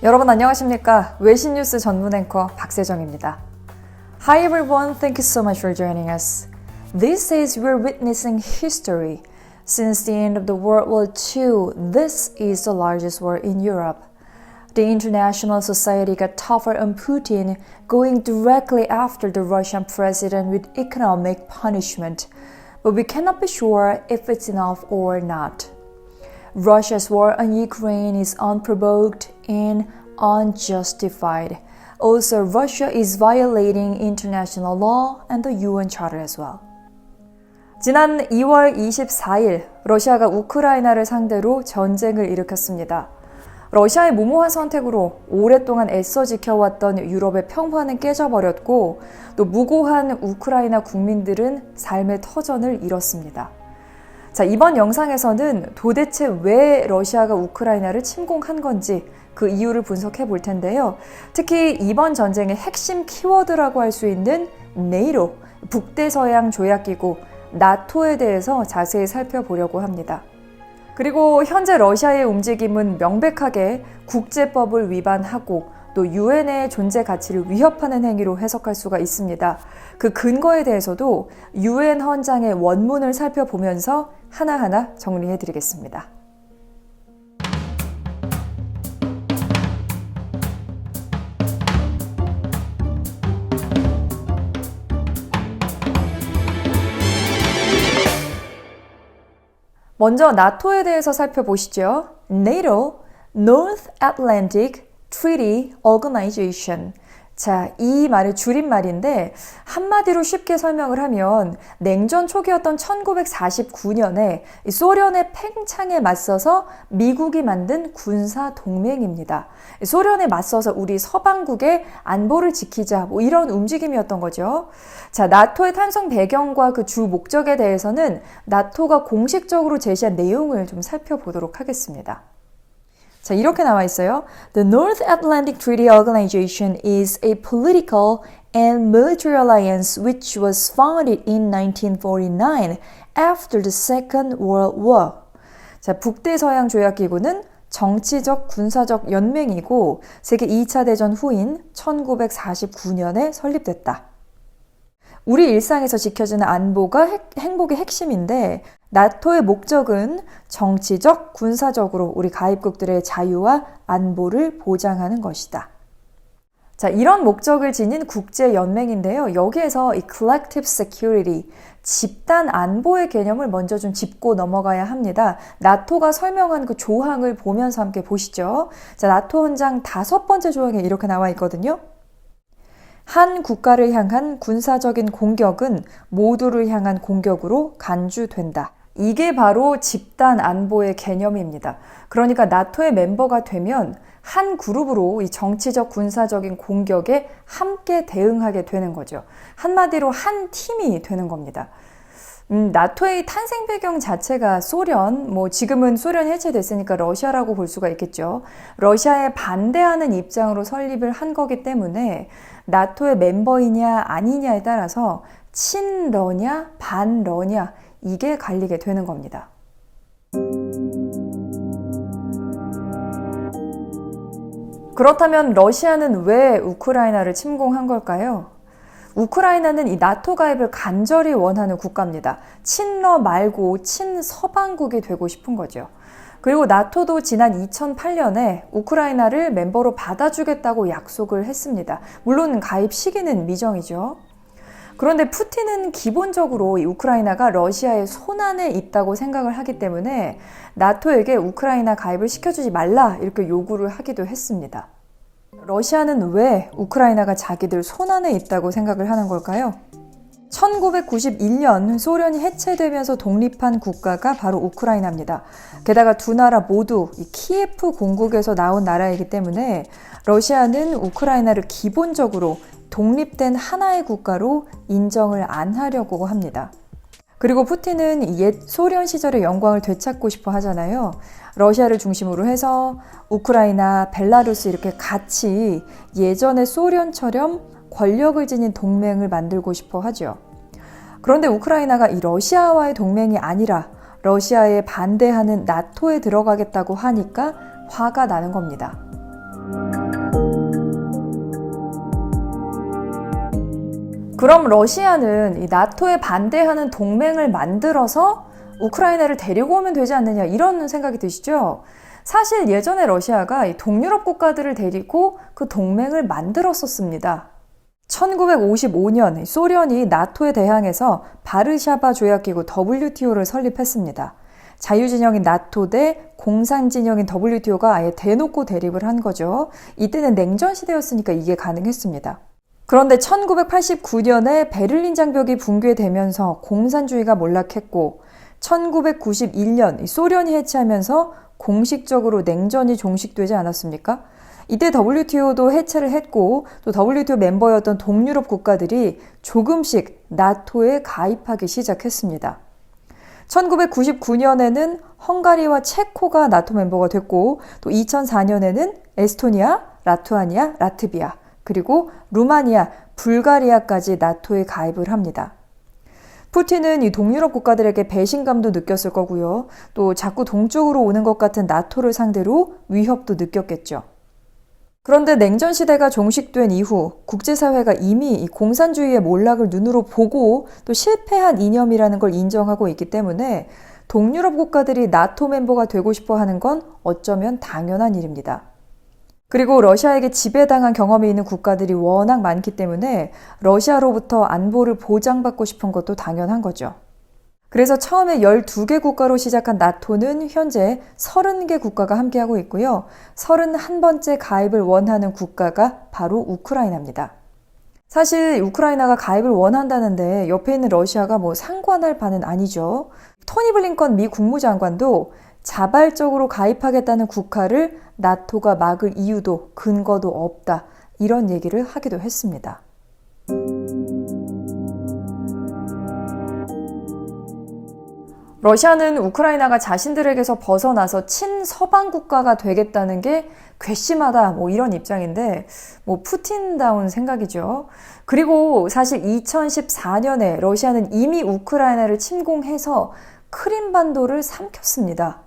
여러분 안녕하십니까? 외신 뉴스 전문 앵커 박세정입니다. Hi everyone, thank you so much for joining us. These days we're witnessing history. Since the end of the World War II, this is the largest war in Europe. The international society got tougher on Putin, going directly after the Russian president with economic punishment. But we cannot be sure if it's enough or not. Russia's war on Ukraine is unprovoked and unjustified. Also, Russia is violating international law and the UN Charter as well. 지난 2월 24일, 러시아가 우크라이나를 상대로 전쟁을 일으켰습니다. 러시아의 무모한 선택으로 오랫동안 애써 지켜왔던 유럽의 평화는 깨져버렸고, 또 무고한 우크라이나 국민들은 삶의 터전을 잃었습니다. 자, 이번 영상에서는 도대체 왜 러시아가 우크라이나를 침공한 건지 그 이유를 분석해 볼 텐데요. 특히 이번 전쟁의 핵심 키워드라고 할 수 있는 네이토, 북대서양 조약기구, 나토에 대해서 자세히 살펴보려고 합니다. 그리고 현재 러시아의 움직임은 명백하게 국제법을 위반하고 또 유엔의 존재 가치를 위협하는 행위로 해석할 수가 있습니다. 그 근거에 대해서도 유엔 헌장의 원문을 살펴보면서 하나하나 정리해 드리겠습니다. 먼저 나토에 대해서 살펴보시죠. NATO, North Atlantic Treaty Organization. 자, 이 말의 줄임말인데 한마디로 쉽게 설명을 하면 냉전 초기였던 1949년에 소련의 팽창에 맞서서 미국이 만든 군사 동맹입니다. 소련에 맞서서 우리 서방국의 안보를 지키자, 뭐 이런 움직임이었던 거죠. 자, 나토의 탄생 배경과 그 주 목적에 대해서는 나토가 공식적으로 제시한 내용을 좀 살펴보도록 하겠습니다. 자, 이렇게 나와 있어요. The North Atlantic Treaty Organization is a political and military alliance which was founded in 1949 after the Second World War. 자, 북대서양 조약기구는 정치적, 군사적 연맹이고 세계 2차 대전 후인 1949년에 설립됐다. 우리 일상에서 지켜지는 안보가 행복의 핵심인데 나토의 목적은 정치적, 군사적으로 우리 가입국들의 자유와 안보를 보장하는 것이다. 자, 이런 목적을 지닌 국제연맹인데요. 여기에서 이 collective security, 집단 안보의 개념을 먼저 좀 짚고 넘어가야 합니다. 나토가 설명한 그 조항을 보면서 함께 보시죠. 자, 나토 헌장 5번째 조항에 이렇게 나와 있거든요. 한 국가를 향한 군사적인 공격은 모두를 향한 공격으로 간주된다. 이게 바로 집단 안보의 개념입니다. 그러니까 나토의 멤버가 되면 한 그룹으로 이 정치적 군사적인 공격에 함께 대응하게 되는 거죠. 한마디로 한 팀이 되는 겁니다. 나토의 탄생 배경 자체가 소련, 지금은 소련이 해체됐으니까 러시아라고 볼 수가 있겠죠. 러시아에 반대하는 입장으로 설립을 한 거기 때문에 나토의 멤버이냐 아니냐에 따라서 친러냐 반러냐 이게 갈리게 되는 겁니다. 그렇다면 러시아는 왜 우크라이나를 침공한 걸까요? 우크라이나는 이 나토 가입을 간절히 원하는 국가입니다. 친러 말고 친서방국이 되고 싶은 거죠. 그리고 나토도 지난 2008년에 우크라이나를 멤버로 받아주겠다고 약속을 했습니다. 물론 가입 시기는 미정이죠. 그런데 푸틴은 기본적으로 이 우크라이나가 러시아의 손안에 있다고 생각을 하기 때문에 나토에게 우크라이나 가입을 시켜주지 말라 이렇게 요구를 하기도 했습니다. 러시아는 왜 우크라이나가 자기들 손안에 있다고 생각을 하는 걸까요? 1991년 소련이 해체되면서 독립한 국가가 바로 우크라이나입니다. 게다가 두 나라 모두 이 키예프 공국에서 나온 나라이기 때문에 러시아는 우크라이나를 기본적으로 독립된 하나의 국가로 인정을 안 하려고 합니다. 그리고 푸틴은 옛 소련 시절의 영광을 되찾고 싶어 하잖아요. 러시아를 중심으로 해서 우크라이나, 벨라루스 이렇게 같이 예전의 소련처럼 권력을 지닌 동맹을 만들고 싶어 하죠. 그런데 우크라이나가 이 러시아와의 동맹이 아니라 러시아에 반대하는 나토에 들어가겠다고 하니까 화가 나는 겁니다. 그럼 러시아는 이 나토에 반대하는 동맹을 만들어서 우크라이나를 데리고 오면 되지 않느냐 이런 생각이 드시죠? 사실 예전에 러시아가 이 동유럽 국가들을 데리고 그 동맹을 만들었었습니다. 1955년 소련이 나토에 대항해서 바르샤바 조약기구 WTO를 설립했습니다. 자유진영인 나토 대 공산진영인 WTO가 아예 대놓고 대립을 한 거죠. 이때는 냉전 시대였으니까 이게 가능했습니다. 그런데 1989년에 베를린 장벽이 붕괴되면서 공산주의가 몰락했고 1991년 소련이 해체하면서 공식적으로 냉전이 종식되지 않았습니까? 이때 WTO도 해체를 했고 또 WTO 멤버였던 동유럽 국가들이 조금씩 나토에 가입하기 시작했습니다. 1999년에는 헝가리와 체코가 나토 멤버가 됐고 또 2004년에는 에스토니아, 라투아니아, 라트비아 그리고 루마니아, 불가리아까지 나토에 가입을 합니다. 푸틴은 이 동유럽 국가들에게 배신감도 느꼈을 거고요. 또 자꾸 동쪽으로 오는 것 같은 나토를 상대로 위협도 느꼈겠죠. 그런데 냉전 시대가 종식된 이후 국제사회가 이미 이 공산주의의 몰락을 눈으로 보고 또 실패한 이념이라는 걸 인정하고 있기 때문에 동유럽 국가들이 나토 멤버가 되고 싶어 하는 건 어쩌면 당연한 일입니다. 그리고 러시아에게 지배당한 경험이 있는 국가들이 워낙 많기 때문에 러시아로부터 안보를 보장받고 싶은 것도 당연한 거죠. 그래서 처음에 12개 국가로 시작한 나토는 현재 30개 국가가 함께하고 있고요. 31번째 가입을 원하는 국가가 바로 우크라이나입니다. 사실 우크라이나가 가입을 원한다는데 옆에 있는 러시아가 상관할 바는 아니죠. 토니 블링컨 미 국무장관도 자발적으로 가입하겠다는 국가를 나토가 막을 이유도 근거도 없다. 이런 얘기를 하기도 했습니다. 러시아는 우크라이나가 자신들에게서 벗어나서 친서방 국가가 되겠다는 게 괘씸하다 이런 입장인데 푸틴다운 생각이죠. 그리고 사실 2014년에 러시아는 이미 우크라이나를 침공해서 크림반도를 삼켰습니다.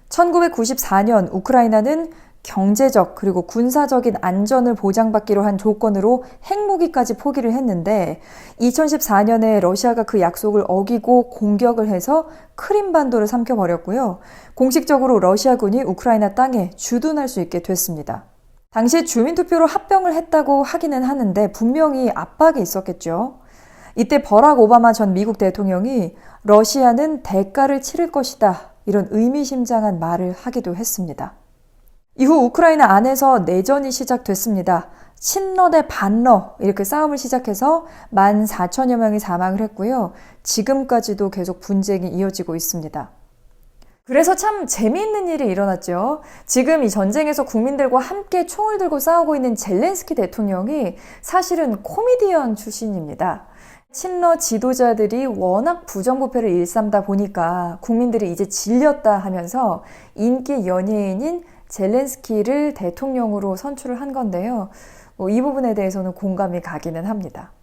1994년 우크라이나는 경제적 그리고 군사적인 안전을 보장받기로 한 조건으로 핵무기까지 포기를 했는데 2014년에 러시아가 그 약속을 어기고 공격을 해서 크림반도를 삼켜버렸고요. 공식적으로 러시아군이 우크라이나 땅에 주둔할 수 있게 됐습니다. 당시 주민투표로 합병을 했다고 하기는 하는데 분명히 압박이 있었겠죠. 이때 버락 오바마 전 미국 대통령이 러시아는 대가를 치를 것이다. 이런 의미심장한 말을 하기도 했습니다. 이후 우크라이나 안에서 내전이 시작됐습니다. 친러 대 반러 이렇게 싸움을 시작해서 14,000여 명이 사망을 했고요. 지금까지도 계속 분쟁이 이어지고 있습니다. 그래서 참 재미있는 일이 일어났죠. 지금 이 전쟁에서 국민들과 함께 총을 들고 싸우고 있는 젤렌스키 대통령이 사실은 코미디언 출신입니다. 친러 지도자들이 워낙 부정부패를 일삼다 보니까 국민들이 이제 질렸다 하면서 인기 연예인인 젤렌스키를 대통령으로 선출을 한 건데요. 이 부분에 대해서는 공감이 가기는 합니다.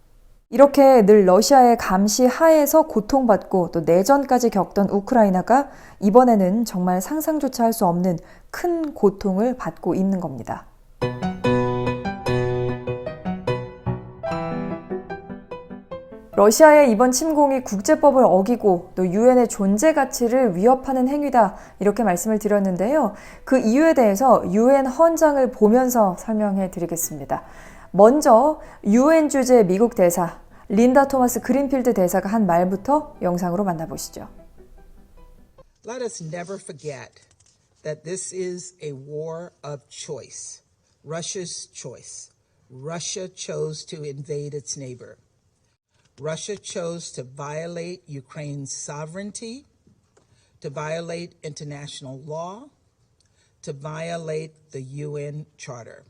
이렇게 늘 러시아의 감시 하에서 고통받고 또 내전까지 겪던 우크라이나가 이번에는 정말 상상조차 할 수 없는 큰 고통을 받고 있는 겁니다. 러시아의 이번 침공이 국제법을 어기고 또 유엔의 존재 가치를 위협하는 행위다 이렇게 말씀을 드렸는데요. 그 이유에 대해서 유엔 헌장을 보면서 설명해 드리겠습니다. 먼저 유엔 주재 미국 대사 린다 토마스 그린필드 대사가 한 말부터 영상으로 만나보시죠. Let us never forget that this is a war of choice. Russia's choice. Russia chose to invade its neighbor. Russia chose to violate Ukraine's sovereignty, to violate international law, to violate the UN Charter.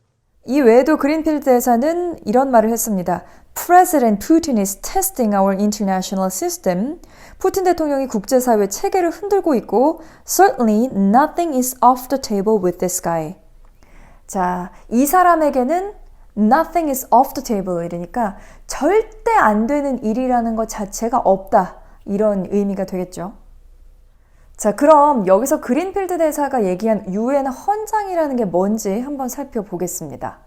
이 외에도 그린필드 대사는 이런 말을 했습니다. President Putin is testing our international system. 푸틴 대통령이 국제사회 체계를 흔들고 있고 Certainly nothing is off the table with this guy. 자, 이 사람에게는 Nothing is off the table 이러니까 절대 안 되는 일이라는 것 자체가 없다. 이런 의미가 되겠죠. 자, 그럼 여기서 그린필드 대사가 얘기한 UN 헌장이라는 게 뭔지 한번 살펴보겠습니다.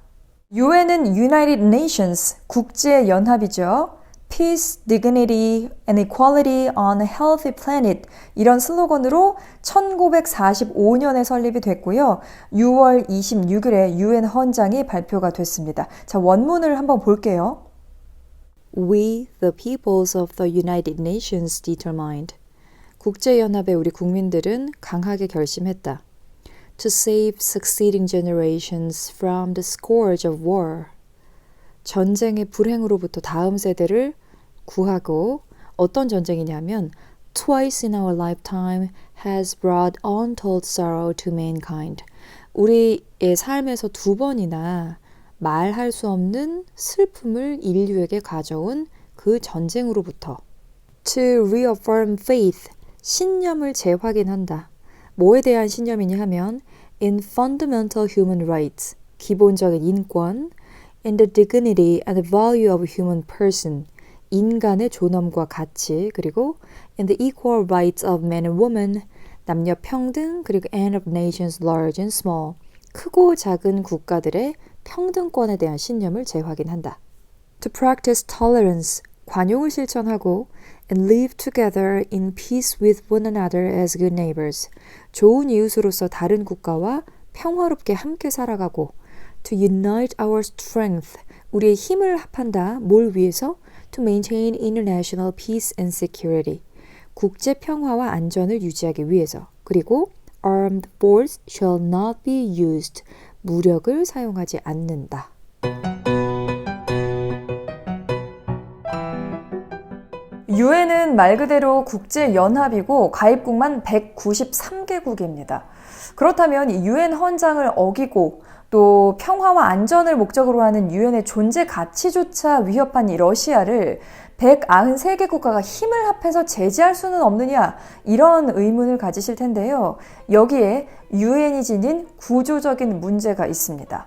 UN은 United Nations, 국제연합이죠. Peace, Dignity, and Equality on a Healthy Planet 이런 슬로건으로 1945년에 설립이 됐고요. 6월 26일에 UN 헌장이 발표가 됐습니다. 자, 원문을 한번 볼게요. We, the peoples of the United Nations, determined. 국제연합의 우리 국민들은 강하게 결심했다. To save succeeding generations from the scourge of war. 전쟁의 불행으로부터 다음 세대를 구하고 어떤 전쟁이냐면 Twice in our lifetime has brought untold sorrow to mankind. 우리의 삶에서 두 번이나 말할 수 없는 슬픔을 인류에게 가져온 그 전쟁으로부터 To reaffirm faith, 신념을 재확인한다. 뭐에 대한 신념이냐 하면 In fundamental human rights, 기본적인 인권 In the dignity and the value of a human person, 인간의 존엄과 가치 그리고 In the equal rights of men and women, 남녀 평등 그리고 And of nations large and small, 크고 작은 국가들의 평등권에 대한 신념을 재확인한다. To practice tolerance, 관용을 실천하고 and live together in peace with one another as good neighbors, 좋은 이웃으로서 다른 국가와 평화롭게 함께 살아가고 to unite our strength, 우리의 힘을 합한다. 뭘 위해서? To maintain international peace and security, 국제 평화와 안전을 유지하기 위해서. 그리고 armed force shall not be used, 무력을 사용하지 않는다. UN은 말 그대로 국제연합이고 가입국만 193개국입니다. 그렇다면 이 UN 헌장을 어기고 또 평화와 안전을 목적으로 하는 UN의 존재 가치조차 위협한 이 러시아를 193개 국가가 힘을 합해서 제재할 수는 없느냐, 이런 의문을 가지실 텐데요. 여기에 UN이 지닌 구조적인 문제가 있습니다.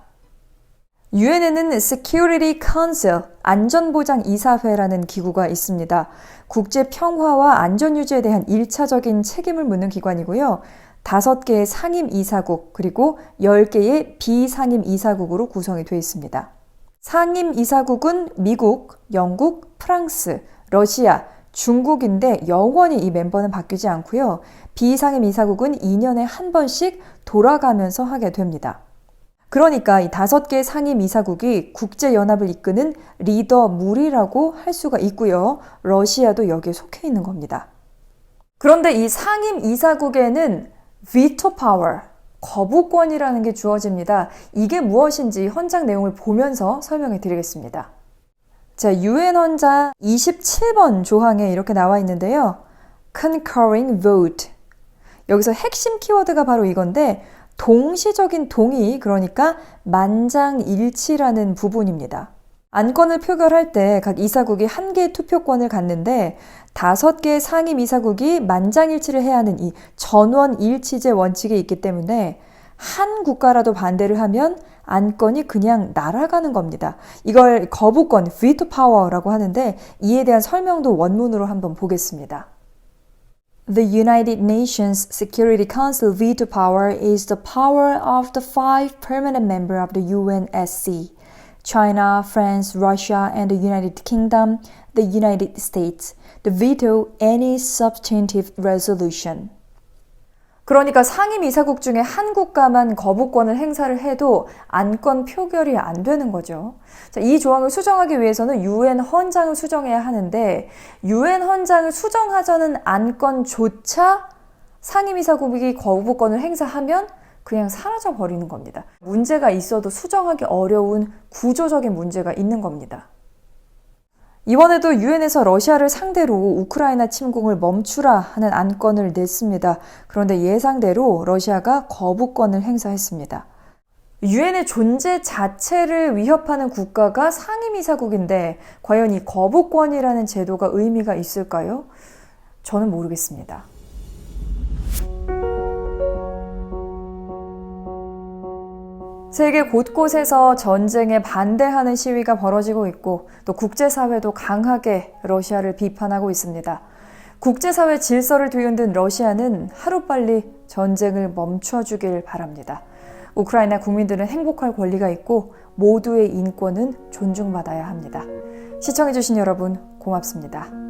UN에는 Security Council, 안전보장이사회라는 기구가 있습니다. 국제 평화와 안전 유지에 대한 1차적인 책임을 묻는 기관이고요. 5개의 상임이사국 그리고 10개의 비상임이사국으로 구성이 되어 있습니다. 상임이사국은 미국, 영국, 프랑스, 러시아, 중국인데 영원히 이 멤버는 바뀌지 않고요. 비상임이사국은 2년에 한 번씩 돌아가면서 하게 됩니다. 그러니까 이 5개 상임이사국이 국제연합을 이끄는 리더물이라고 할 수가 있고요. 러시아도 여기에 속해 있는 겁니다. 그런데 이 상임이사국에는 veto power, 거부권이라는 게 주어집니다. 이게 무엇인지 헌장 내용을 보면서 설명해 드리겠습니다. 자, UN 헌장 27번 조항에 이렇게 나와 있는데요. concurring vote. 여기서 핵심 키워드가 바로 이건데 동시적인 동의, 그러니까 만장일치라는 부분입니다. 안건을 표결할 때 각 이사국이 1개의 투표권을 갖는데 5개의 상임이사국이 만장일치를 해야 하는 이 전원일치제 원칙이 있기 때문에 한 국가라도 반대를 하면 안건이 그냥 날아가는 겁니다. 이걸 거부권, veto power라고 하는데 이에 대한 설명도 원문으로 한번 보겠습니다. The United Nations Security Council veto power is the power of the 5 permanent members of the UNSC. China, France, Russia, and the United Kingdom, the United States, to veto any substantive resolution. 그러니까 상임이사국 중에 한 국가만 거부권을 행사를 해도 안건 표결이 안 되는 거죠. 자, 이 조항을 수정하기 위해서는 UN 헌장을 수정해야 하는데 UN 헌장을 수정하자는 안건조차 상임이사국이 거부권을 행사하면 그냥 사라져 버리는 겁니다. 문제가 있어도 수정하기 어려운 구조적인 문제가 있는 겁니다. 이번에도 유엔에서 러시아를 상대로 우크라이나 침공을 멈추라 하는 안건을 냈습니다. 그런데 예상대로 러시아가 거부권을 행사했습니다. 유엔의 존재 자체를 위협하는 국가가 상임이사국인데 과연 이 거부권이라는 제도가 의미가 있을까요? 저는 모르겠습니다. 세계 곳곳에서 전쟁에 반대하는 시위가 벌어지고 있고 또 국제사회도 강하게 러시아를 비판하고 있습니다. 국제사회 질서를 뒤흔든 러시아는 하루빨리 전쟁을 멈춰주길 바랍니다. 우크라이나 국민들은 행복할 권리가 있고 모두의 인권은 존중받아야 합니다. 시청해주신 여러분 고맙습니다.